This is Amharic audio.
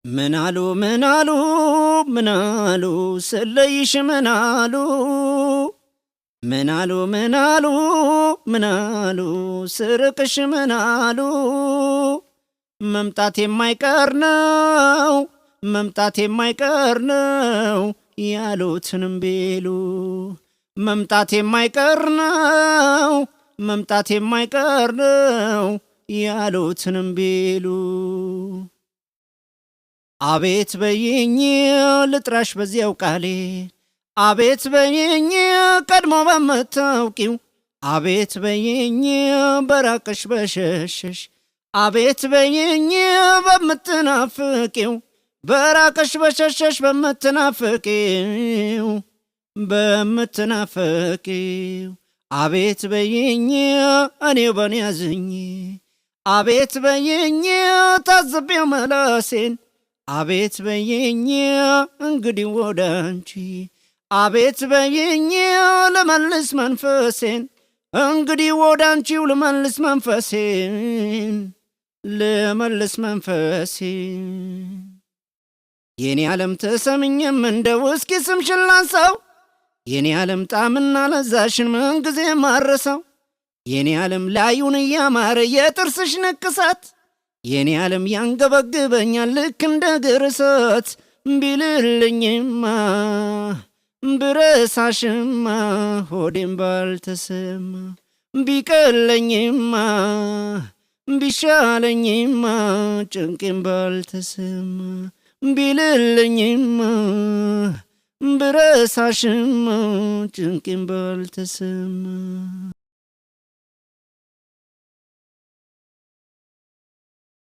ምናሉ ምናሉ ምናሉ ስለይሽ ምናሉ ምናሉ ምናሉ ምናሉ ስርቅሽ ምናሉ መምጣት የማይቀር ነው መምጣት የማይቀር ነው ያሉትንም ቢሉ መምጣት የማይቀር ነው መምጣት የማይቀር ነው ያሉትንም ቢሉ አቤት በይኝ ልጥራሽ በዚያው ቃሌ አቤት በይኝ ቀድሞ በምታውቂው አቤት በይኝ በራቅሽ በሸሸሽ አቤት በይኝ በምትናፍቂው በራቅሽ በሸሸሽ በምትናፍቂው አቤት በይኝ እኔው በኔ ያዝኝ አቤት በይኝ ታዝቤው መላሴን አቤት በይኝ እንግዲህ ወዳንቺ አቤት በይኝ ልመልስ መንፈሴን እንግዲህ ወዳንቺው ልመልስ መንፈሴን የኔ ዓለም ተሰምኝም እንደ ውስኪ ስምሽን ላንሳው የኔ ዓለም ጣምና ለዛሽን ምን ጊዜ ማረሳው የኔ ዓለም ላዩን እያማረ የጥርስሽ ንቅሳት የኔ ዓለም ያንገበግበኛል ልክ እንደ ግርሰት ቢልልኝማ ብረሳሽማ ሆዴም ባልተሰማ ቢቀለኝማ ቢሻለኝማ ጭንቄም ባልተሰማ ቢልልኝማ ብረሳሽማ ጭንቄም ባልተሰማ